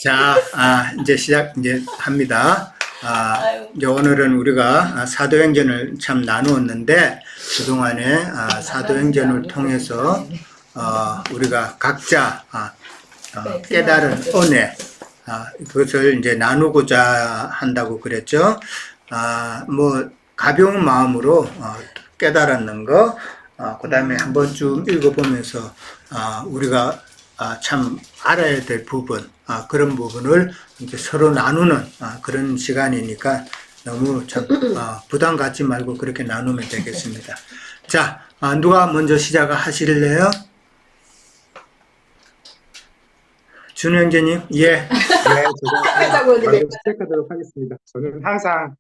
자, 이제 이제 합니다. 아유, 이제 오늘은 우리가 사도행전을 참 나누었는데, 그동안에 사도행전을 통해서, 우리가 각자, 깨달은 은혜, 그것을 이제 나누고자 한다고 그랬죠. 뭐, 가벼운 마음으로, 깨달았는 거, 그 다음에 한 번쯤 읽어보면서, 우리가 참 알아야 될 부분, 그런 부분을 이제 서로 나누는 그런 시간이니까 너무 참 부담 갖지 말고 그렇게 나누면 되겠습니다. 자, 누가 먼저 시작하실래요? 준우 형제님, 예. 네, 제가 자꾸 먼저 시작하도록 하겠습니다. 저는 항상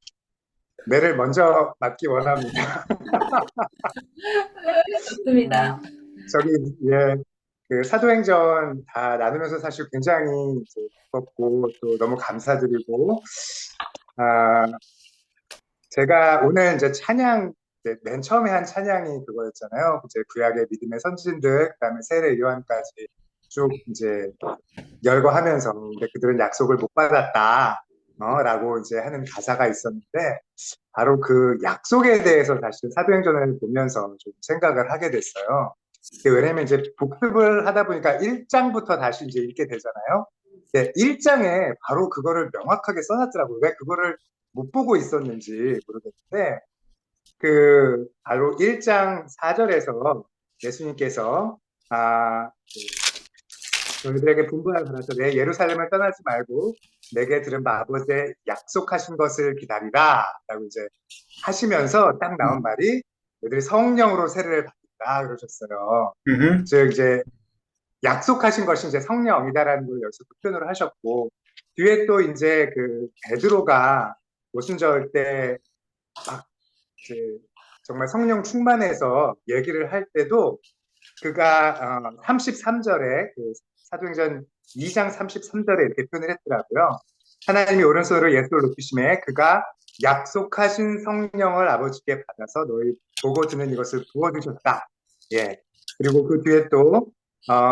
매를 먼저 맞기 원합니다. 좋습니다. 저기, 예, 그 사도행전 다 나누면서 사실 굉장히 이제 기뻤고 또 너무 감사드리고, 아, 제가 오늘 이제 찬양, 이제 맨 처음에 한 찬양이 그거였잖아요. 이제 구약의 믿음의 선진들, 그다음에 세례 요한까지 쭉 이제 열거하면서 근데 그들은 약속을 못 받았다. 라고 이제 하는 가사가 있었는데 바로 그 약속에 대해서 사실 사도행전을 보면서 좀 생각을 하게 됐어요. 왜냐면 이제 복습을 하다 보니까 1장부터 다시 이제 읽게 되잖아요. 1장에 바로 그거를 명확하게 써놨더라고요. 왜 그거를 못 보고 있었는지 모르겠는데 그 바로 1장 4절에서 예수님께서 너희들에게 분부하여 가라서 내 예루살렘을 떠나지 말고 내게 들은 바 아버지의 약속하신 것을 기다리라 라고 이제 하시면서 딱 나온 말이 너희들이 성령으로 세례를 받는다 그러셨어요. 즉 이제 약속하신 것이 이제 성령이다라는 걸 여기서 표현을 하셨고 뒤에 또 이제 그 베드로가 오순절 때 막 이제 정말 성령 충만해서 얘기를 할 때도 그가 33절에 그 사도행전 2장 33절에 이렇게 표현을 했더라고요. 하나님이 오른손으로 예수를 높이심에 그가 약속하신 성령을 아버지께 받아서 너희 보고 듣는 이것을 부어주셨다. 예. 그리고 그 뒤에 또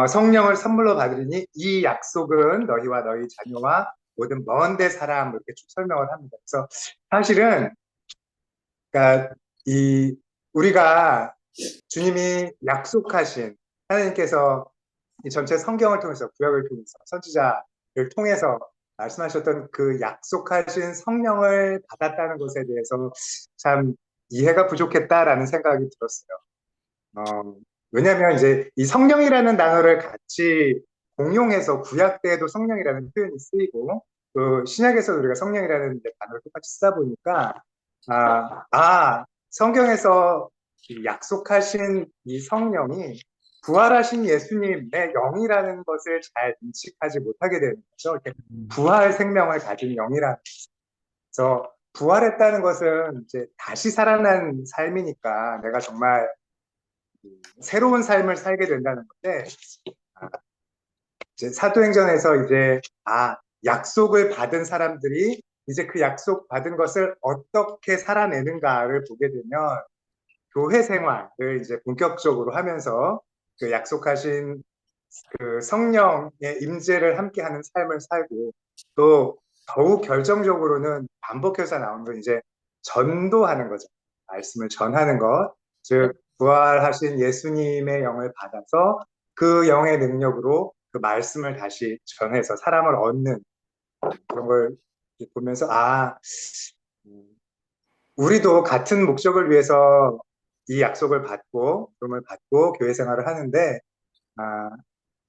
성령을 선물로 받으리니 이 약속은 너희와 너희 자녀와 모든 먼데 사람 이렇게 쭉 설명을 합니다. 그래서 사실은 그러니까 이 우리가 주님이 약속하신 하나님께서 이 전체 성경을 통해서 구약을 통해서 선지자를 통해서 말씀하셨던 그 약속하신 성령을 받았다는 것에 대해서 참 이해가 부족했다라는 생각이 들었어요. 왜냐하면 이제 이 성령이라는 단어를 같이 공용해서 구약 때에도 성령이라는 표현이 쓰이고 또 신약에서도 우리가 성령이라는 단어를 똑같이 쓰다 보니까 성경에서 약속하신 이 성령이 부활하신 예수님의 영이라는 것을 잘 인식하지 못하게 되는 거죠. 이렇게 부활 생명을 가진 영이라는 그래서 부활했다는 것은 이제 다시 살아난 삶이니까 내가 정말 새로운 삶을 살게 된다는 건데 이제 사도행전에서 이제 약속을 받은 사람들이 이제 그 약속 받은 것을 어떻게 살아내는가를 보게 되면 교회 생활을 이제 본격적으로 하면서 그 약속하신 그 성령의 임재를 함께하는 삶을 살고 또 더욱 결정적으로는 반복해서 나오는 건 이제 전도하는 거죠. 말씀을 전하는 것, 즉 부활하신 예수님의 영을 받아서 그 영의 능력으로 그 말씀을 다시 전해서 사람을 얻는 그런 걸 보면서 우리도 같은 목적을 위해서 이 약속을 받고 도움을 받고 교회 생활을 하는데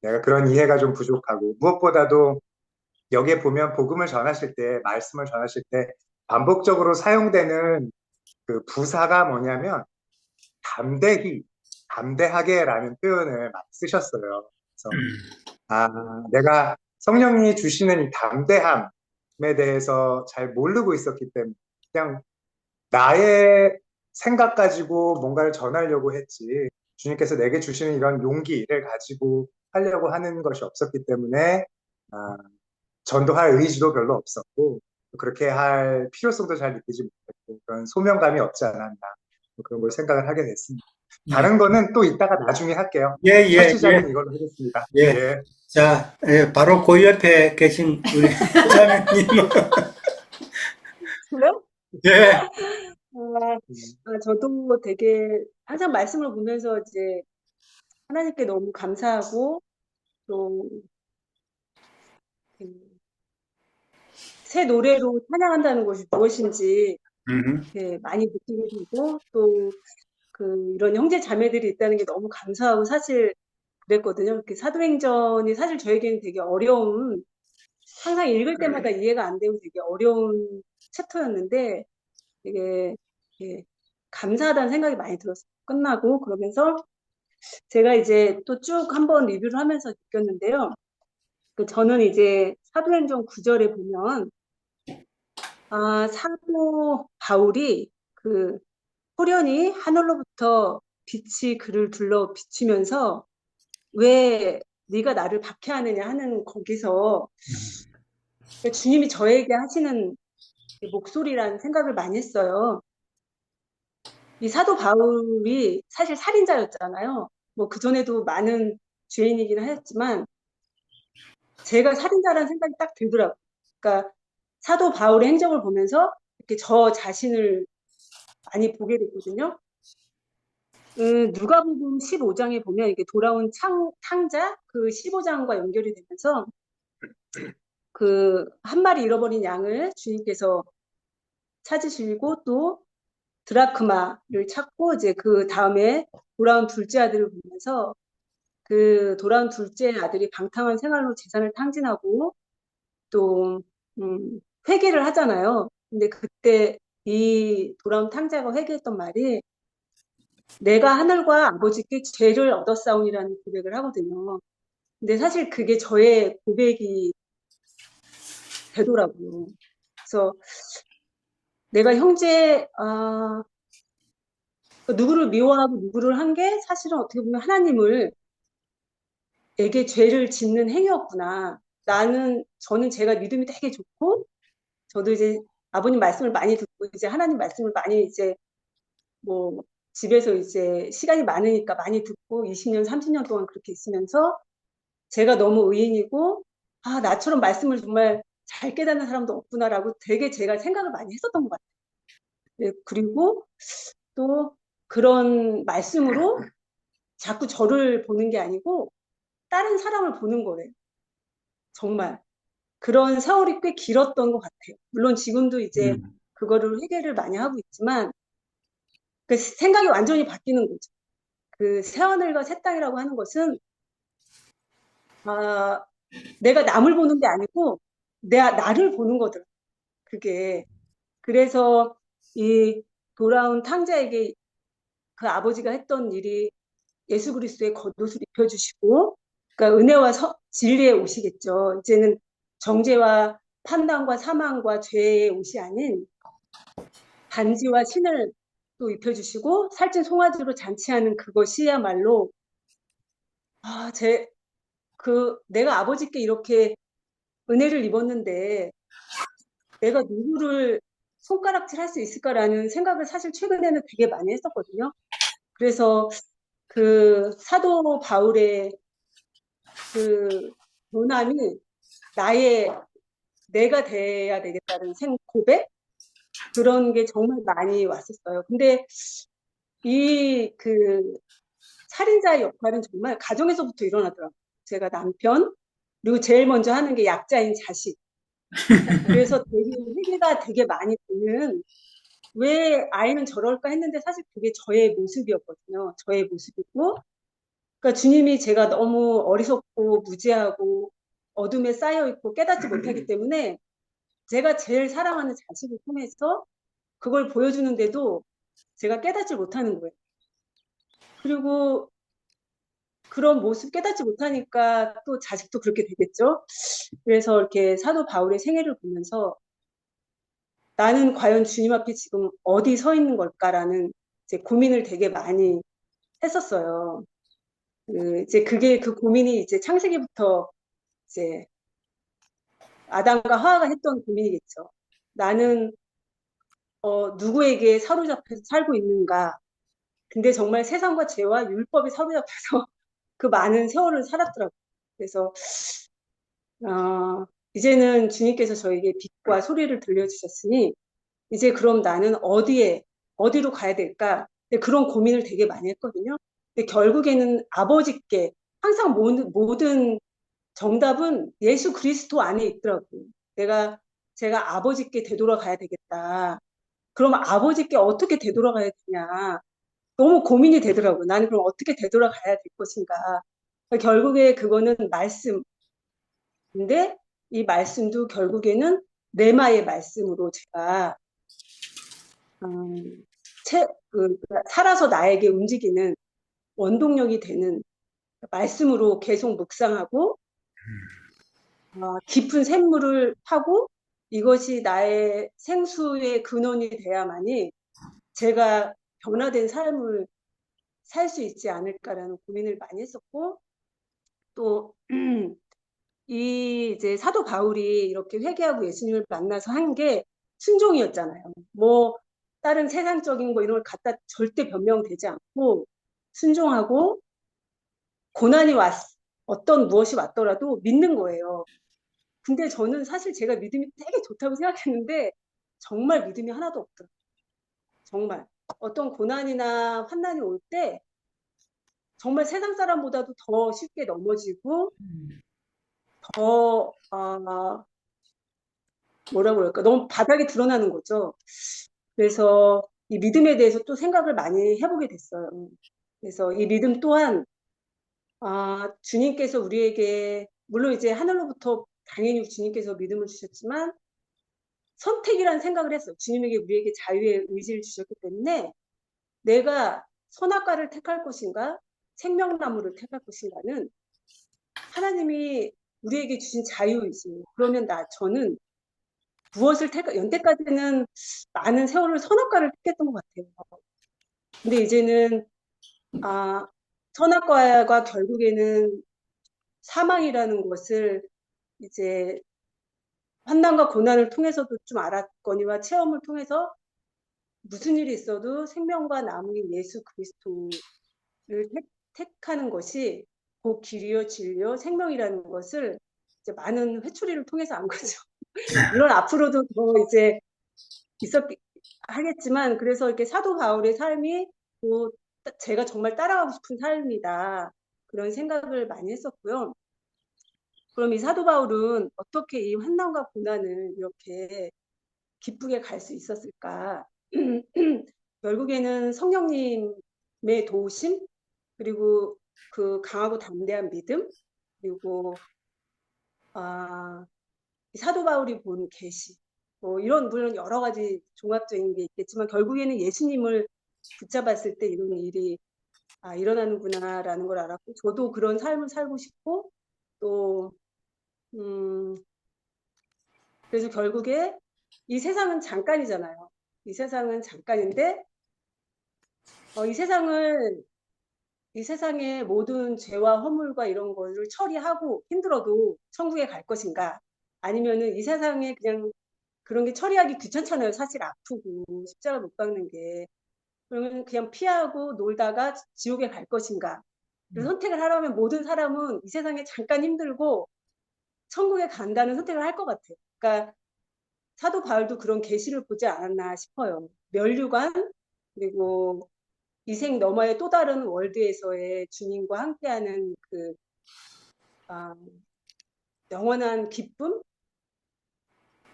내가 그런 이해가 좀 부족하고 무엇보다도 여기에 보면 복음을 전하실 때 말씀을 전하실 때 반복적으로 사용되는 그 부사가 뭐냐면 담대하게라는 표현을 많이 쓰셨어요. 그래서 내가 성령이 주시는 이 담대함에 대해서 잘 모르고 있었기 때문에 그냥 나의 생각 가지고 뭔가를 전하려고 했지 주님께서 내게 주시는 이런 용기를 가지고 하려고 하는 것이 없었기 때문에 전도할 의지도 별로 없었고 그렇게 할 필요성도 잘 느끼지 못했고 그런 소명감이 없지 않았나 그런 걸 생각을 하게 됐습니다. 다른 거는 또 이따가 나중에 할게요. 첫 시작은 이걸로 하겠습니다. 예. 예. 자, 예, 바로 그 옆에 계신 우리 자매님. 그래요? 예, 아, 음, 저도 되게 항상 말씀을 보면서 이제 하나님께 너무 감사하고 또 그 새 노래로 찬양한다는 것이 무엇인지 음, 이렇게 많이 느끼게 되고 또 이런 형제 자매들이 있다는 게 너무 감사하고 사실 그랬거든요. 이렇게 사도행전이 사실 저에게는 되게 어려운 항상 읽을 때마다 이해가 안 되고 되게 어려운 챕터였는데 되게 예, 감사하다는 생각이 많이 들었어요. 끝나고 그러면서 제가 이제 또 쭉 한번 리뷰를 하면서 느꼈는데요. 저는 이제 사도행전 9절에 보면 사도 바울이 호련히 하늘로부터 빛이 그를 둘러 비추면서 왜 네가 나를 박해하느냐 하는 거기서 주님이 저에게 하시는 목소리라는 생각을 많이 했어요. 이 사도 바울이 사실 살인자였잖아요. 뭐 그전에도 많은 죄인이긴 하였지만 제가 살인자라는 생각이 딱 들더라고요. 그러니까 사도 바울의 행적을 보면서 이렇게 저 자신을 많이 보게 됐거든요. 누가복음 15장에 보면 이게 돌아온 탕자 그 15장과 연결이 되면서 한 마리 잃어버린 양을 주님께서 찾으시고 또 드라크마를 찾고 이제 그 다음에 돌아온 둘째 아들을 보면서 그 돌아온 둘째 아들이 방탕한 생활로 재산을 탕진하고 또 회개를 하잖아요. 근데 그때 이 돌아온 탕자가 회개했던 말이 내가 하늘과 아버지께 죄를 얻었사오니라는 고백을 하거든요. 근데 사실 그게 저의 고백이 되더라고요. 그래서 내가 누구를 미워하고 누구를 한 게 사실은 어떻게 보면 에게 죄를 짓는 행위였구나. 저는 제가 믿음이 되게 좋고, 저도 이제 아버님 말씀을 많이 듣고, 이제 하나님 말씀을 많이 이제 뭐 집에서 이제 시간이 많으니까 많이 듣고 20년, 30년 동안 그렇게 있으면서 제가 너무 의인이고, 나처럼 말씀을 정말 잘 깨닫는 사람도 없구나라고 되게 제가 생각을 많이 했었던 것 같아요. 네, 그리고 또 그런 말씀으로 자꾸 저를 보는 게 아니고 다른 사람을 보는 거예요. 정말. 그런 세월이 꽤 길었던 것 같아요. 물론 지금도 이제 음, 그거를 회개를 많이 하고 있지만 그 생각이 완전히 바뀌는 거죠. 그 새하늘과 새 땅이라고 하는 것은 아, 내가 남을 보는 게 아니고 나를 보는 거더라고요. 그게. 그래서 이 돌아온 탕자에게 그 아버지가 했던 일이 예수 그리스도의 겉옷을 입혀주시고 그러니까 은혜와 진리의 옷이겠죠. 이제는 정죄와 판단과 사망과 죄의 옷이 아닌 반지와 신을 또 입혀주시고 살찐 송아지로 잔치하는 그것이야말로 내가 아버지께 이렇게 은혜를 입었는데 내가 누구를 손가락질할 수 있을까라는 생각을 사실 최근에는 되게 많이 했었거든요. 그래서 그 사도 바울의 그 고난이 내가 돼야 되겠다는 고백? 그런 게 정말 많이 왔었어요. 근데 그 살인자의 역할은 정말 가정에서부터 일어나더라고요. 제가 남편, 그리고 제일 먼저 하는 게 약자인 자식. 그래서 되게 회개가 되게 많이 되는 왜 아이는 저럴까 했는데 사실 그게 저의 모습이었거든요. 저의 모습이고. 그러니까 주님이 제가 너무 어리석고 무지하고 어둠에 쌓여 있고 깨닫지 못하기 때문에 제가 제일 사랑하는 자식을 통해서 그걸 보여주는데도 제가 깨닫지 못하는 거예요. 그리고 그런 모습 깨닫지 못하니까 또 자식도 그렇게 되겠죠. 그래서 이렇게 사도 바울의 생애를 보면서 나는 과연 주님 앞에 지금 어디 서 있는 걸까라는 이제 고민을 되게 많이 했었어요. 이제 그 고민이 이제 창세기부터 이제 아담과 하와가 했던 고민이겠죠. 나는 누구에게 사로잡혀서 살고 있는가? 근데 정말 세상과 죄와 율법에 사로잡혀서 그 많은 세월을 살았더라고요. 그래서 이제는 주님께서 저에게 빛과 소리를 들려주셨으니 이제 그럼 나는 어디로 가야 될까? 근데 그런 고민을 되게 많이 했거든요. 근데 결국에는 아버지께 항상 모든 정답은 예수 그리스도 안에 있더라고요. 제가 아버지께 되돌아가야 되겠다. 그럼 아버지께 어떻게 되돌아가야 되냐. 너무 고민이 되더라고요. 나는 그럼 어떻게 되돌아가야 될 것인가. 결국에 그거는 말씀인데 이 말씀도 결국에는 레마의 말씀으로 제가 살아서 나에게 움직이는 원동력이 되는 말씀으로 계속 묵상하고 깊은 샘물을 타고 이것이 나의 생수의 근원이 돼야만이 제가 변화된 삶을 살 수 있지 않을까라는 고민을 많이 했었고 또 이제 사도 바울이 이렇게 회개하고 예수님을 만나서 한 게 순종이었잖아요. 뭐 다른 세상적인 거 이런 걸 갖다 절대 변명되지 않고 순종하고 고난이 어떤 무엇이 왔더라도 믿는 거예요. 근데 저는 사실 제가 믿음이 되게 좋다고 생각했는데 정말 믿음이 하나도 없더라고요. 정말 어떤 고난이나 환난이 올 때 정말 세상 사람보다도 더 쉽게 넘어지고 더 뭐라고 그럴까 너무 바닥이 드러나는 거죠. 그래서 이 믿음에 대해서 또 생각을 많이 해보게 됐어요. 그래서 이 믿음 또한 주님께서 우리에게 물론 이제 하늘로부터 당연히 주님께서 믿음을 주셨지만 선택이라는 생각을 했어요. 주님에게 우리에게 자유의 의지를 주셨기 때문에 내가 선악과를 택할 것인가 생명나무를 택할 것인가는 하나님이 우리에게 주신 자유의지. 그러면 저는 무엇을 연때까지는 많은 세월을 선악과를 택했던 것 같아요. 근데 이제는 선악과가 결국에는 사망이라는 것을 이제 환난과 고난을 통해서도 좀 알았거니와 체험을 통해서 무슨 일이 있어도 생명과 나무인 예수 그리스도를 택하는 것이 그 길이요 진리요 생명이라는 것을 이제 많은 회초리를 통해서 안 거죠. 물론 앞으로도 더 이제 하겠지만 그래서 이렇게 사도 바울의 삶이 제가 정말 따라가고 싶은 삶이다. 그런 생각을 많이 했었고요. 그럼 이 사도 바울은 어떻게 이 환난과 고난을 이렇게 기쁘게 갈 수 있었을까? 결국에는 성령님의 도우심, 그리고 그 강하고 담대한 믿음, 그리고 사도 바울이 본 계시, 뭐 이런 물론 여러 가지 종합적인 게 있겠지만 결국에는 예수님을 붙잡았을 때 이런 일이 일어나는구나라는 걸 알았고 저도 그런 삶을 살고 싶고 또 그래서 결국에 이 세상은 잠깐이잖아요. 이 세상은 잠깐인데 이 세상의 모든 죄와 허물과 이런 거를 처리하고 힘들어도 천국에 갈 것인가? 아니면은 이 세상에 그냥 그런 게 처리하기 귀찮잖아요. 사실 아프고 십자가 못 박는 게. 그러면 그냥 피하고 놀다가 지옥에 갈 것인가? 그래서 선택을 하려면 모든 사람은 이 세상에 잠깐 힘들고 천국에 간다는 선택을 할 것 같아요. 그러니까 사도 바울도 그런 계시를 보지 않았나 싶어요. 면류관 그리고 이생 너머의 또 다른 월드에서의 주님과 함께하는 그 영원한 기쁨,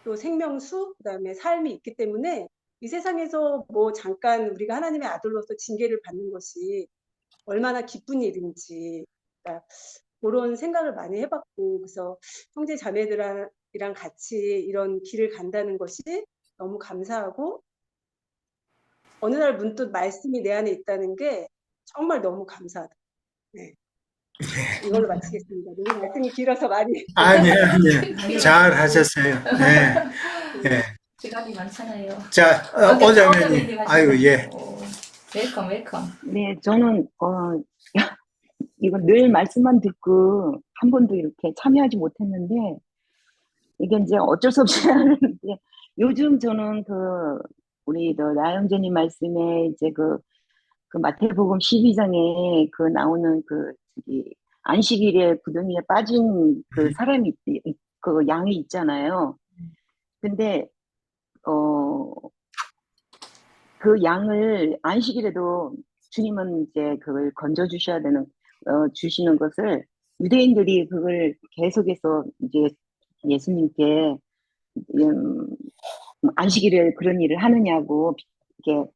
또 생명수, 그다음에 삶이 있기 때문에 이 세상에서 뭐 잠깐 우리가 하나님의 아들로서 징계를 받는 것이 얼마나 기쁜 일인지 그러니까 그런 생각을 많이 해봤고 그래서 형제 자매들이랑 같이 이런 길을 간다는 것이 너무 감사하고 어느 날 문득 말씀이 내 안에 있다는 게 정말 너무 감사하다. 네. 이걸로 마치겠습니다. 너무 말씀이 길어서 많이. 아니요. 잘 하셨어요. 네. 네. 시간이 많잖아요. 자, 오자매님. 아유, 예. 웰컴. 네, 저는 이거 늘 말씀만 듣고 한 번도 이렇게 참여하지 못했는데 이게 이제 어쩔 수 없이 하는데 요즘 저는 우리 나영재님 말씀에 이제 그 마태복음 12장에 나오는 안식일에 구덩이에 빠진 그 사람이, 그 양이 있잖아요. 근데, 어, 그 양을 안식일에도 주님은 이제 그걸 건져주셔야 되는, 주시는 것을 유대인들이 그걸 계속해서 이제 예수님께, 음, 안식일에 그런 일을 하느냐고 이렇게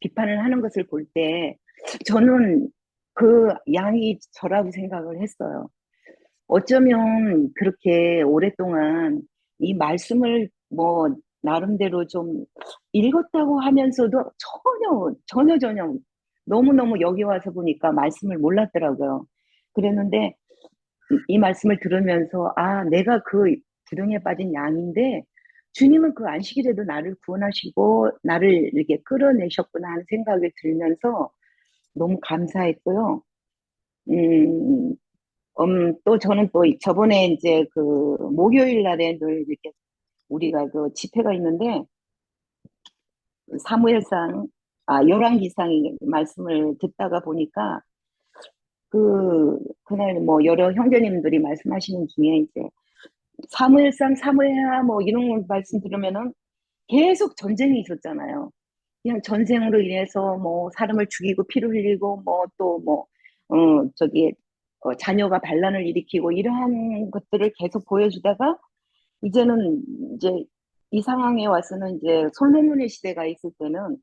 비판을 하는 것을 볼 때 저는 그 양이 저라고 생각을 했어요. 어쩌면 그렇게 오랫동안 이 말씀을 뭐 나름대로 좀 읽었다고 하면서도 전혀 너무너무 여기 와서 보니까 말씀을 몰랐더라고요. 그랬는데 이 말씀을 들으면서 아, 내가 그 구덩이에 빠진 양인데 주님은 그 안식일에도 나를 구원하시고 나를 이렇게 끌어내셨구나 하는 생각이 들면서 너무 감사했고요. 음, 또 저는 또 저번에 이제 그 목요일 날에 늘 이렇게 우리가 그 집회가 있는데 사무엘상, 열왕기상이 말씀을 듣다가 보니까 그날 뭐 여러 형제님들이 말씀하시는 중에 이제 사무엘상, 사무엘하 뭐 이런 말씀 들으면은 계속 전쟁이 있었잖아요. 그냥 전쟁으로 인해서 뭐 사람을 죽이고 피를 흘리고 뭐 또 뭐, 저기, 자녀가 반란을 일으키고 이러한 것들을 계속 보여주다가 이제는 이제 이 상황에 와서는 이제 솔로몬의 시대가 있을 때는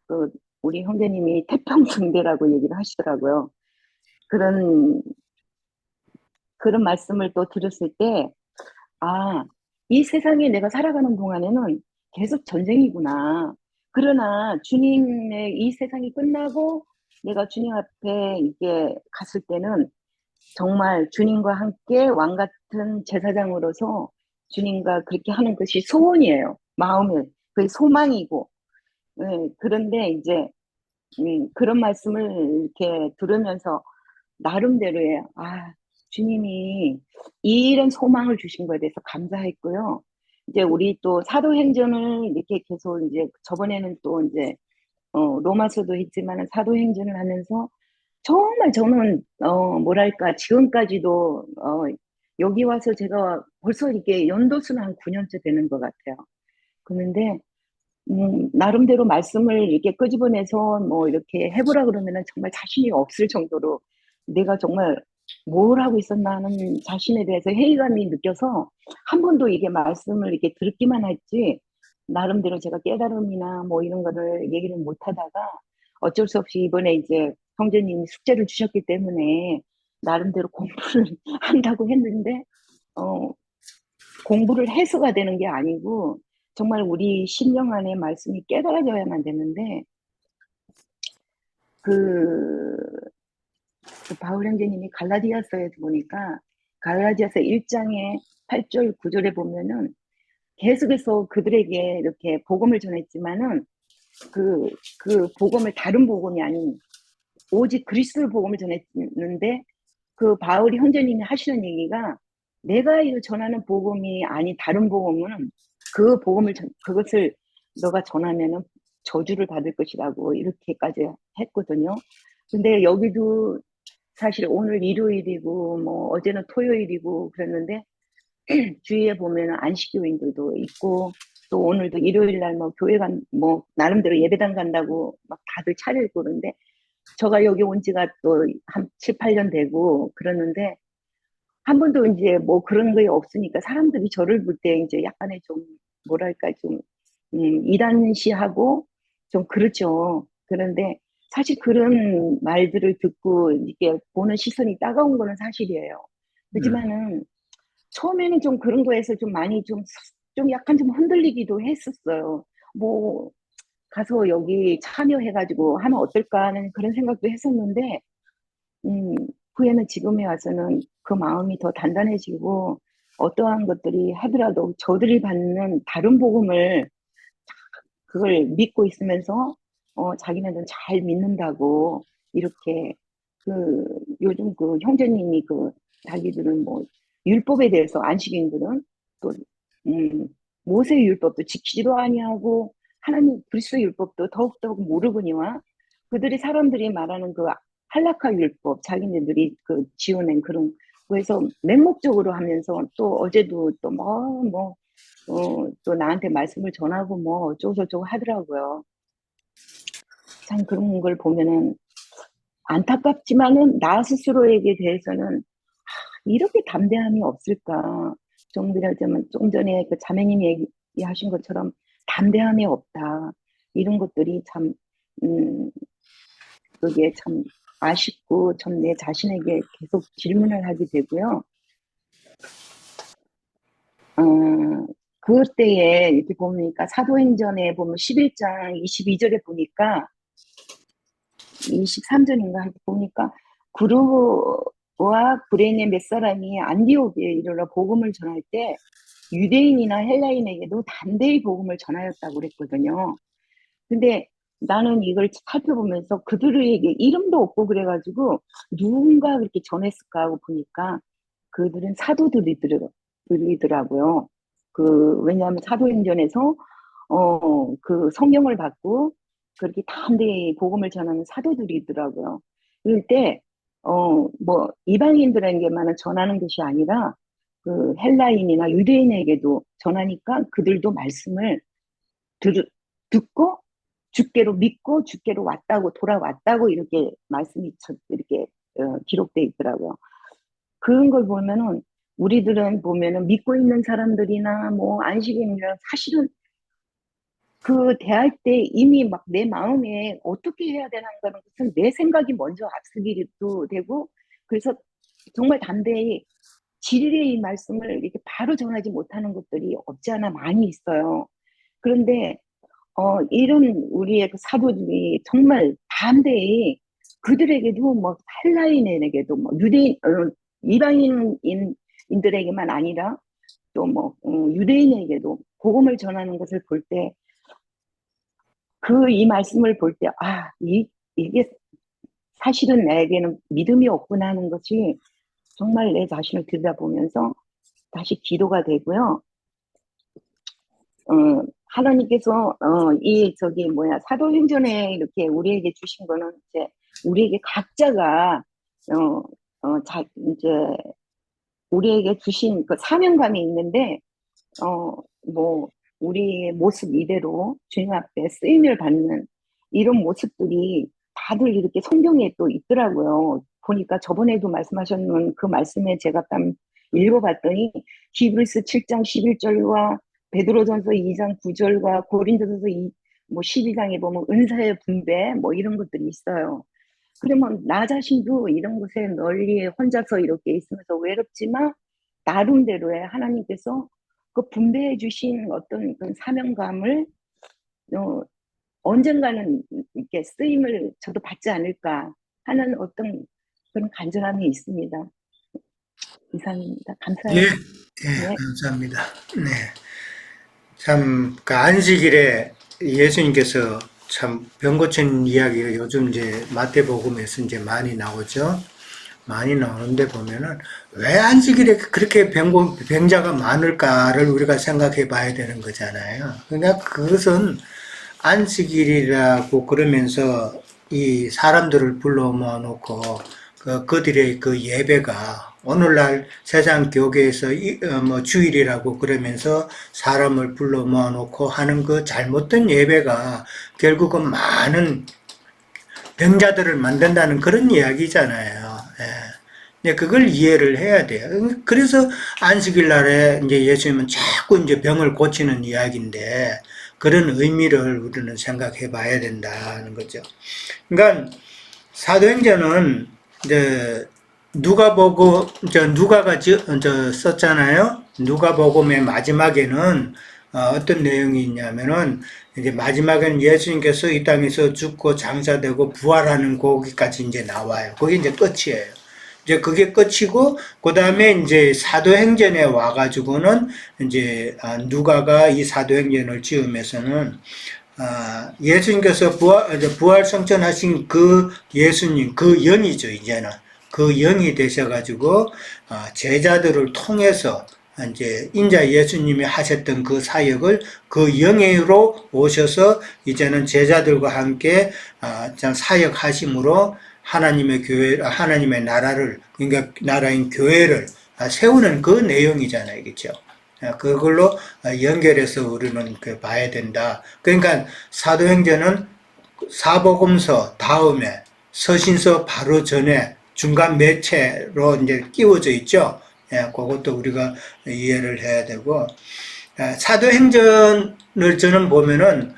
그 우리 형제님이 태평성대라고 얘기를 하시더라고요. 그런 말씀을 또 들었을 때, 아, 이 세상에 내가 살아가는 동안에는 계속 전쟁이구나. 그러나 주님의 이 세상이 끝나고 내가 주님 앞에 이게 갔을 때는 정말 주님과 함께 왕 같은 제사장으로서 주님과 그렇게 하는 것이 소원이에요. 마음에. 그게 소망이고. 네, 그런데 이제 그런 말씀을 이렇게 들으면서 나름대로의 주님이 이런 소망을 주신 거에 대해서 감사했고요. 이제 우리 또 사도행전을 이렇게 계속 이제 저번에는 또 이제 로마서도 했지만 사도행전을 하면서 정말 저는 뭐랄까 지금까지도 여기 와서 제가 벌써 이게 연도수는 한 9년째 되는 것 같아요. 그런데 나름대로 말씀을 이렇게 끄집어내서 뭐 이렇게 해보라 그러면은 정말 자신이 없을 정도로 내가 정말 뭘 하고 있었나 하는 자신에 대해서 회의감이 느껴서 한 번도 이게 말씀을 이렇게 듣기만 했지 나름대로 제가 깨달음이나 뭐 이런 거를 얘기를 못 하다가 어쩔 수 없이 이번에 이제 형제님이 숙제를 주셨기 때문에 나름대로 공부를 한다고 했는데 어, 공부를 해서가 되는 게 아니고 정말 우리 심령 안에 말씀이 깨달아져야만 되는데 그, 그 바울 형제님이 갈라디아서에 보니까 갈라디아서 1장에 8절 9절에 보면은 계속해서 그들에게 이렇게 복음을 전했지만은 그 복음을 다른 복음이 아닌 오직 그리스도의 복음을 전했는데 그 바울이 형제님이 하시는 얘기가 내가 이 전하는 복음이 아닌 다른 복음은 그것을 너가 전하면은 저주를 받을 것이라고 이렇게까지 했거든요. 근데 여기도 사실 오늘 일요일이고 뭐 어제는 토요일이고 그랬는데 주위에 보면 안식교인들도 있고 또 오늘도 일요일 날 뭐 교회 뭐 나름대로 예배당 간다고 막 다들 차려입고 그러는데 저가 여기 온 지가 또 한 7, 8년 되고 그러는데 한 번도 이제 뭐 그런 게 없으니까 사람들이 저를 볼 때 이제 약간의 좀 뭐랄까 좀 이단시하고 좀 그렇죠. 그런데 사실 그런 말들을 듣고 이게 보는 시선이 따가운 거는 사실이에요. 그렇지만은 처음에는 좀 그런 거에서 좀 많이 좀 약간 좀 흔들리기도 했었어요. 뭐 가서 여기 참여해가지고 하면 어떨까 하는 그런 생각도 했었는데 후에는 지금에 와서는 그 마음이 더 단단해지고 어떠한 것들이 하더라도 저들이 받는 다른 복음을 그걸 믿고 있으면서 자기네들은 잘 믿는다고 이렇게 그 요즘 그 형제님이 그 자기들은 뭐 율법에 대해서 안식인들은 또 모세 율법도 지키지도 아니하고 하나님 그리스도 율법도 더욱더욱 모르거니와 그들이 사람들이 말하는 그 할라카 율법 자기네들이 그 지어낸 그런 그래서 맹목적으로 하면서 또 어제도 또 또 나한테 말씀을 전하고 뭐 어쩌고저쩌고 하더라고요. 참 그런 걸 보면은 안타깝지만은 나 스스로에게 대해서는 이렇게 담대함이 없을까? 좀 전에 그 자매님이 얘기하신 것처럼 담대함이 없다. 이런 것들이 참, 그게 참 아쉽고 참 내 자신에게 계속 질문을 하게 되고요. 그때에 이렇게 보니까 사도행전에 보면 11장 22절에 보니까 23절인가 보니까 구르와 구레네 몇 사람이 안디옥에 이르러 복음을 전할 때 유대인이나 헬라인에게도 담대히 복음을 전하였다고 그랬거든요. 근데 나는 이걸 살펴보면서 그들에게 이름도 없고 그래가지고 누군가 그렇게 전했을까 하고 보니까 그들은 사도들이더라고요. 왜냐하면 사도행전에서 그 성경을 받고 그렇게 담대히 복음을 전하는 사도들이더라고요. 그럴 때 이방인들에게만 전하는 것이 아니라 그 헬라인이나 유대인에게도 전하니까 그들도 말씀을 듣고 주께로 믿고 주께로 돌아왔다고 이렇게 말씀이 이렇게 기록돼 있더라고요. 그런 걸 보면은 우리들은 보면은 믿고 있는 사람들이나 뭐 안식인이나 사실은 그 대할 때 이미 막 내 마음에 어떻게 해야 되는 것은 내 생각이 먼저 앞서기도 되고 그래서 정말 담대히 진리의 말씀을 이렇게 바로 전하지 못하는 것들이 없지 않아 많이 있어요. 그런데 이런 우리의 그 사도들이 정말 담대히 그들에게도 뭐 헬라인에게도 뭐 유대인 이방인들에게만 아니라 또 뭐 유대인에게도 복음을 전하는 것을 볼 때 이 말씀을 볼 때 이게 사실은 나에게는 믿음이 없구나 하는 것이 정말 내 자신을 들여다보면서 다시 기도가 되고요. 하나님께서 사도행전에 이렇게 우리에게 주신 거는 이제 우리에게 각자가 이제 우리에게 주신 그 사명감이 있는데 우리의 모습 이대로 주님 앞에 쓰임을 받는 이런 모습들이 다들 이렇게 성경에 또 있더라고요. 보니까 저번에도 말씀하셨는 그 말씀에 제가 딱 읽어봤더니 히브리서 7장 11절과 베드로전서 2장 9절과 고린도전서 12장에 보면 은사의 분배 이런 것들이 있어요. 그러면 나 자신도 이런 곳에 널리 혼자서 이렇게 있으면서 외롭지만 나름대로의 하나님께서 그 분배해 주신 어떤 그런 사명감을 언젠가는 이렇게 쓰임을 저도 받지 않을까 하는 어떤 그런 간절함이 있습니다. 이상입니다. 감사해요. 네, 감사합니다. 네. 참, 그 안식일에 예수님께서 참 병 고친 이야기가 요즘 이제 마태복음에서 이제 많이 나오죠. 많이 나오는데 보면은 왜 안식일에 그렇게 병자가 많을까를 우리가 생각해 봐야 되는 거잖아요. 그러니까 그것은 안식일이라고 그러면서 이 사람들을 불러 모아놓고 그들의 그 예배가 오늘날 세상 교계에서 주일이라고 그러면서 사람을 불러 모아놓고 하는 그 잘못된 예배가 결국은 많은 병자들을 만든다는 그런 이야기잖아요. 예. 그걸 이해를 해야 돼요. 그래서 안식일 날에 이제 예수님은 자꾸 이제 병을 고치는 이야기인데 그런 의미를 우리는 생각해 봐야 된다는 거죠. 그러니까 사도행전은 이제 누가가 썼잖아요. 누가복음의 마지막에는 어떤 내용이 있냐면은 이제 마지막에는 예수님께서 이 땅에서 죽고 장사되고 부활하는 거기까지 이제 나와요. 그게 이제 끝이에요. 이제 그게 끝이고 그 다음에 이제 사도행전에 와가지고는 이제 누가가 이 사도행전을 지으면서는 예수님께서 부활 성천하신 그 예수님, 그 영이죠, 이제는. 그 영이 되셔가지고, 제자들을 통해서, 이제, 인자 예수님이 하셨던 그 사역을 그 영으로 오셔서, 이제는 제자들과 함께, 사역하심으로 하나님의 교회, 하나님의 나라를, 그러니까 나라인 교회를 세우는 그 내용이잖아요. 그렇죠? 그걸로 연결해서 우리는 봐야 된다. 그러니까 사도행전은 사복음서 다음에 서신서 바로 전에 중간 매체로 이제 끼워져 있죠. 그것도 우리가 이해를 해야 되고, 사도행전을 저는 보면은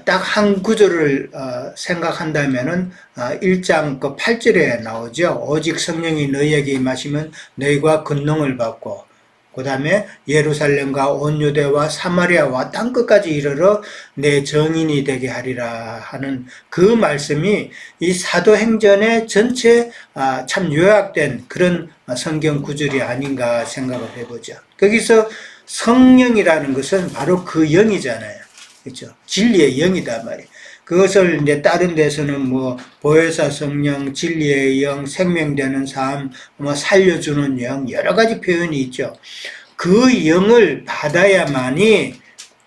딱 한 구절을 생각한다면은 1장 그 8절에 나오죠. 오직 성령이 너희에게 임하시면 너희가 권능을 받고, 그 다음에 예루살렘과 온 유대와 사마리아와 땅끝까지 이르러 내 정인이 되게 하리라 하는 그 말씀이 이 사도행전의 전체 참 요약된 그런 성경 구절이 아닌가 생각을 해보죠. 거기서 성령이라는 것은 바로 그 영이잖아요. 그렇죠? 진리의 영이다 말이에요. 그것을 이제 다른 데서는 뭐 보혜사 성령, 진리의 영, 생명되는 삶, 뭐 살려주는 영, 여러 가지 표현이 있죠. 그 영을 받아야만이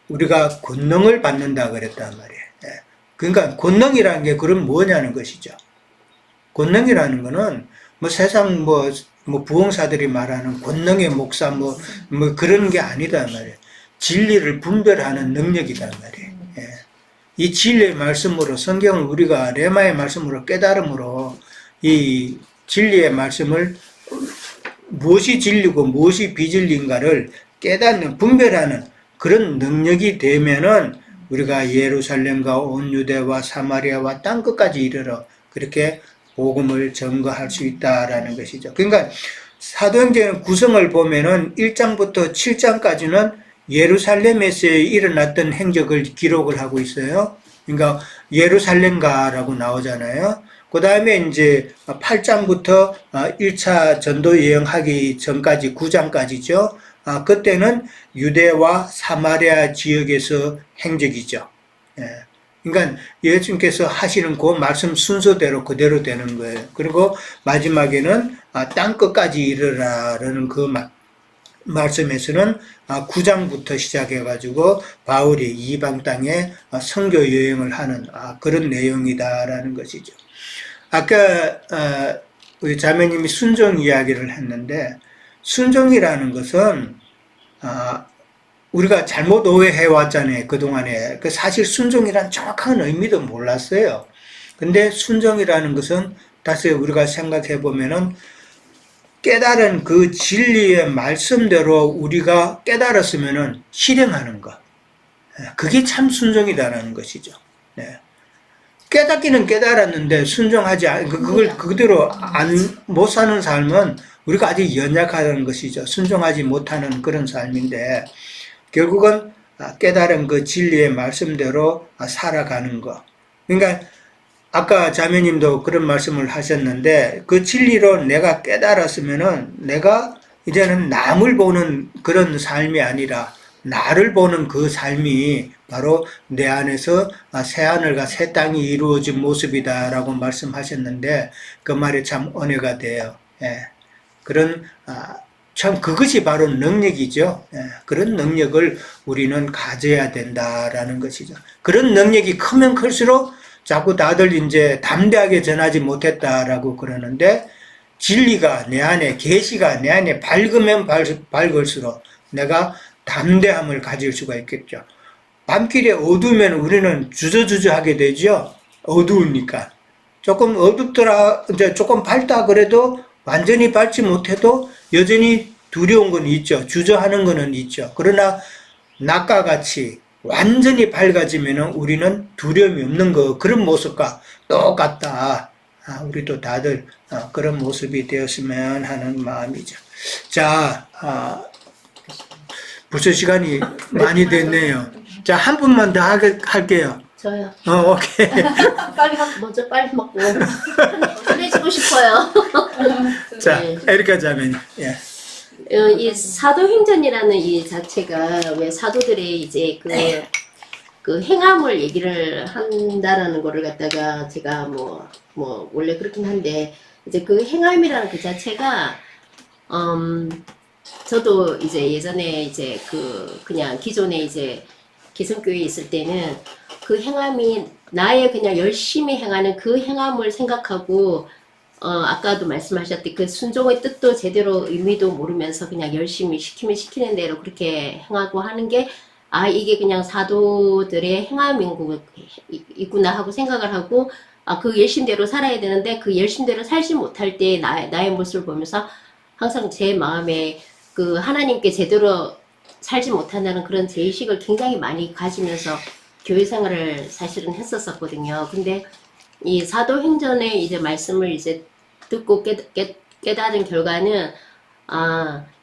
우리가 권능을 받는다 그랬단 말이에요. 그러니까 권능이라는 게 그럼 뭐냐는 것이죠. 권능이라는 거는 뭐 세상 뭐 부흥사들이 말하는 권능의 목사 뭐 그런 게 아니다 말이에요. 진리를 분별하는 능력이란 말이에요. 이 진리의 말씀으로 성경을 우리가 레마의 말씀으로 깨달음으로 이 진리의 말씀을 무엇이 진리고 무엇이 비진리인가를 깨닫는 분별하는 그런 능력이 되면은 우리가 예루살렘과 온 유대와 사마리아와 땅끝까지 이르러 그렇게 복음을 전거할 수 있다라는 것이죠. 그러니까 사도행전 구성을 보면은 1장부터 7장까지는 예루살렘에서 일어났던 행적을 기록을 하고 있어요. 그러니까 예루살렘가라고 나오잖아요. 그 다음에 이제 8장부터 1차 전도 여행하기 전까지 9장까지죠. 그때는 유대와 사마리아 지역에서 행적이죠. 그러니까 예수님께서 하시는 그 말씀 순서대로 그대로 되는 거예요. 그리고 마지막에는 땅끝까지 이르라라는 그 말씀에서는 9장부터 시작해가지고 바울이 이방 땅에 선교 여행을 하는 그런 내용이다라는 것이죠. 아까 우리 자매님이 순종 이야기를 했는데 순종이라는 것은 우리가 잘못 오해해왔잖아요. 그동안에. 사실 순종이란 정확한 의미도 몰랐어요. 근데 순종이라는 것은 다시 우리가 생각해보면은 깨달은 그 진리의 말씀대로 우리가 깨달았으면은 실행하는 것. 그게 참 순종이다라는 것이죠. 네. 깨닫기는 깨달았는데 순종하지 그걸 그대로 못 사는 삶은 우리가 아직 연약하다는 것이죠. 순종하지 못하는 그런 삶인데 결국은 깨달은 그 진리의 말씀대로 살아가는 것. 그러니까 아까 자매님도 그런 말씀을 하셨는데 그 진리로 내가 깨달았으면은 내가 이제는 남을 보는 그런 삶이 아니라 나를 보는 그 삶이 바로 내 안에서 새하늘과 새 땅이 이루어진 모습이다라고 말씀하셨는데 그 말이 참 은혜가 돼요. 그런 참 그것이 바로 능력이죠. 그런 능력을 우리는 가져야 된다라는 것이죠. 그런 능력이 크면 클수록 자꾸 다들 이제 담대하게 전하지 못했다라고 그러는데 진리가 내 안에 계시가 내 안에 밝으면 밝을수록 내가 담대함을 가질 수가 있겠죠. 밤길에 어두우면 우리는 주저주저하게 되죠. 어두우니까 조금 어둡더라 이제 조금 밝다 그래도 완전히 밝지 못해도 여전히 두려운 건 있죠. 주저하는 거는 있죠. 그러나 낮과 같이 완전히 밝아지면 우리는 두려움이 없는 거 그런 모습과 똑같다. 우리도 다들 그런 모습이 되었으면 하는 마음이죠. 자, 벌써 시간이 많이 됐네요. 자, 한 분만 더 할게요. 저요. 오케이. 먼저 빨리 먹고 친해지고 싶어요. 자, 네. 에리카 자매님. 예. 이 사도행전이라는 이 자체가 왜 사도들의 이제 그 행함을 얘기를 한다라는 거를 갖다가 제가 뭐 원래 그렇긴 한데 이제 그 행함이라는 그 자체가 저도 이제 예전에 이제 그냥 기존에 이제 기성교회에 있을 때는 그 행함이 나의 그냥 열심히 행하는 그 행함을 생각하고 아까도 말씀하셨듯이 그 순종의 뜻도 제대로 의미도 모르면서 그냥 열심히 시키면 시키는 대로 그렇게 행하고 하는 게 이게 그냥 사도들의 행함이구나 하고 생각을 하고 그 열심대로 살아야 되는데 그 열심대로 살지 못할 때 나의 모습을 보면서 항상 제 마음에 그 하나님께 제대로 살지 못한다는 그런 죄의식을 굉장히 많이 가지면서 교회 생활을 사실은 했었거든요. 근데 이 사도행전의 이제 말씀을 이제 듣고 깨달은 결과는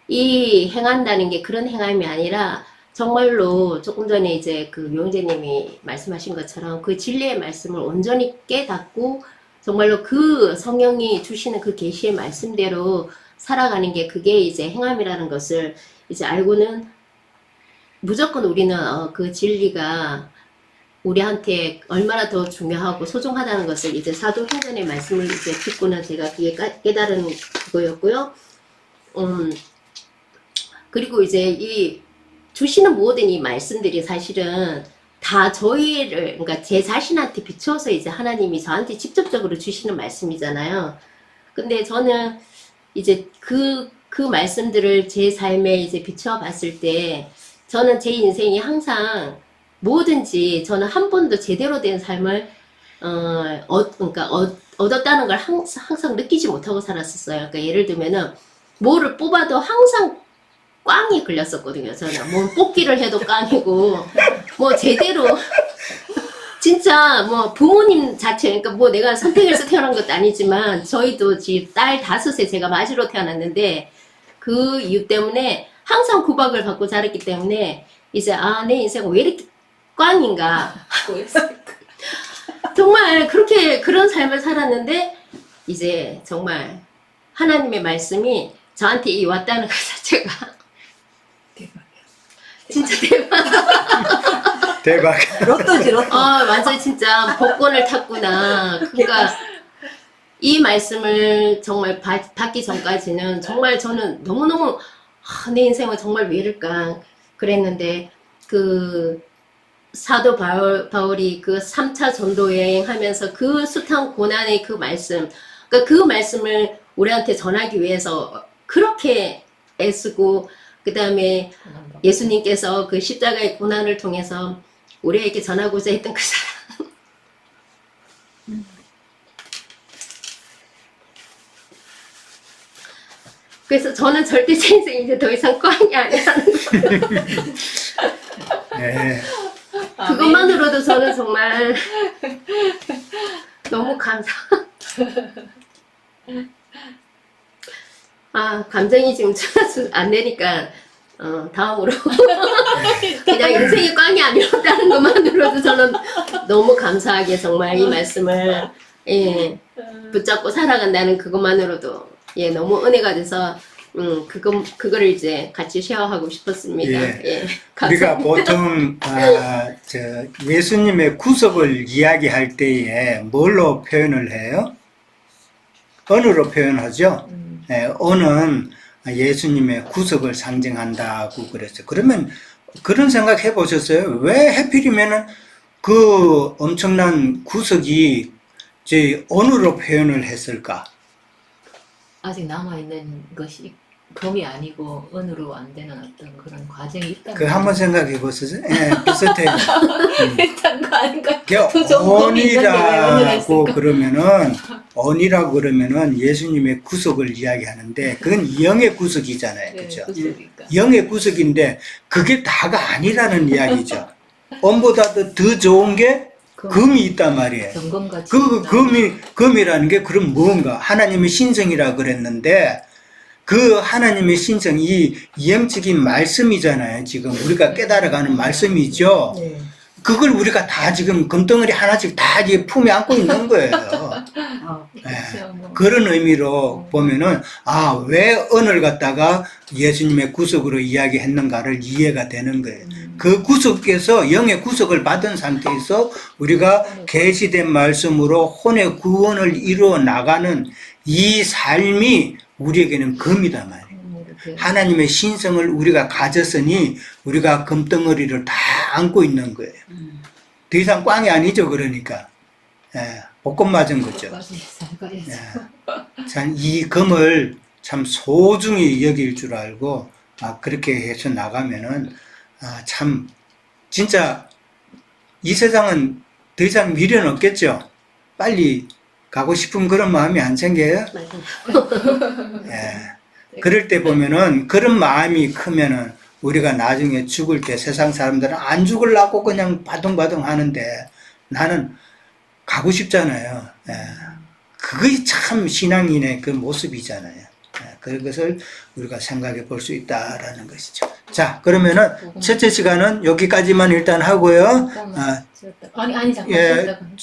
이 행한다는 게 그런 행함이 아니라 정말로 조금 전에 이제 그 명재님이 말씀하신 것처럼 그 진리의 말씀을 온전히 깨닫고 정말로 그 성령이 주시는 그 계시의 말씀대로 살아가는 게 그게 이제 행함이라는 것을 이제 알고는 무조건 우리는 그 진리가 우리한테 얼마나 더 중요하고 소중하다는 것을 이제 사도행전의 말씀을 이제 듣고는 제가 그게 깨달은 그거였고요. 그리고 이제 이 주시는 모든 이 말씀들이 사실은 다 저희를, 그러니까 제 자신한테 비춰서 이제 하나님이 저한테 직접적으로 주시는 말씀이잖아요. 근데 저는 이제 그 말씀들을 제 삶에 이제 비춰봤을 때 저는 제 인생이 항상 뭐든지 저는 한 번도 제대로 된 삶을 그러니까 얻었다는 걸 항상 느끼지 못하고 살았었어요. 그러니까 예를 들면은 뭐를 뽑아도 항상 꽝이 걸렸었거든요. 저는 뭐 뽑기를 해도 꽝이고 뭐 제대로 진짜 뭐 부모님 자체, 그러니까 뭐 내가 선택해서 태어난 것도 아니지만 저희도 집 딸 5에 제가 맞이로 태어났는데 그 이유 때문에 항상 구박을 받고 자랐기 때문에 이제 내 인생 왜 이렇게 꽝인가 정말 그런 삶을 살았는데 이제 정말 하나님의 말씀이 저한테 왔다는 것 자체가 진짜 대박. 대박. 로또지, 로또. 완전 진짜 복권을 탔구나. 그러니까 이 말씀을 정말 받기 전까지는 정말 저는 너무너무 내 인생은 정말 왜 이럴까 그랬는데 그 사도 바울이 그 3차 전도 여행 하면서 그 숱한 고난의 그 말씀, 그러니까 그 말씀을 우리한테 전하기 위해서 그렇게 애쓰고 그 다음에 예수님께서 그 십자가의 고난을 통해서 우리에게 전하고자 했던 그 사랑. 그래서 저는 절대 제 인생 이제 더 이상 꽝이 아니라는 거. 네. 그것만으로도 저는 정말 너무 감정이 지금 안 되니까 다음으로 그냥 인생이 꽝이 아니었다는 것만으로도 저는 너무 감사하게 정말 이 말씀을 붙잡고 살아간다는 그것만으로도 너무 은혜가 돼서 그거를 이제 같이 쉐어하고 싶었습니다. 예. 우리가 보통 예수님의 구속을 이야기할 때에 뭘로 표현을 해요? 언어로 표현하죠. 언어는 예수님의 구속을 상징한다고 그랬어요. 그러면 그런 생각 해보셨어요? 왜 하필이면은 그 엄청난 구속이 이제 언어로 표현을 했을까? 아직 남아있는 것이 검이 아니고 언으로 안 되는 어떤 그런 과정이 있다는 그 한번 생각해 보세요. 비슷해요. 일단 거 아닌가? 언이라고 그러면은 예수님의 구속을 이야기하는데 그건 영의 구속이잖아요. 그렇죠? 영의 구속인데 그게 다가 아니라는 이야기죠. 언보다도 더 좋은 게 금이 있단 말이에요. 그 금이라는 게 그럼 뭔가 하나님의 신성이라 그랬는데 그 하나님의 신성, 이 영적인 말씀이잖아요. 지금 우리가 깨달아가는 말씀이죠. 그걸 우리가 다 지금 금덩어리 하나씩 다 이제 품에 안고 있는 거예요. 그런 의미로 보면은 왜 언을 갖다가 예수님의 구속으로 이야기했는가를 이해가 되는 거예요. 그 구속에서 영의 구속을 받은 상태에서 우리가 계시된 말씀으로 혼의 구원을 이루어 나가는 이 삶이 우리에게는 금이다 말이에요. 하나님의 신성을 우리가 가졌으니 우리가 금덩어리를 다 다 안고 있는 거예요. 더 이상 꽝이 아니죠, 그러니까. 예, 복권 맞은 거죠. 살까지. 참, 이 금을 참 소중히 여길 줄 알고, 그렇게 해서 나가면은, 참, 진짜, 이 세상은 더 이상 미련 없겠죠? 빨리 가고 싶은 그런 마음이 안 생겨요? 예. 그럴 때 보면은, 그런 마음이 크면은, 우리가 나중에 죽을 때 세상 사람들은 안 죽으려고 그냥 바둥바둥 하는데, 나는 가고 싶잖아요. 예. 그게 참 신앙인의 그 모습이잖아요. 예. 그것을 우리가 생각해 볼 수 있다라는 것이죠. 자, 그러면은 첫째 시간은 여기까지만 일단 하고요. 아니 잠깐. 예, 잠깐.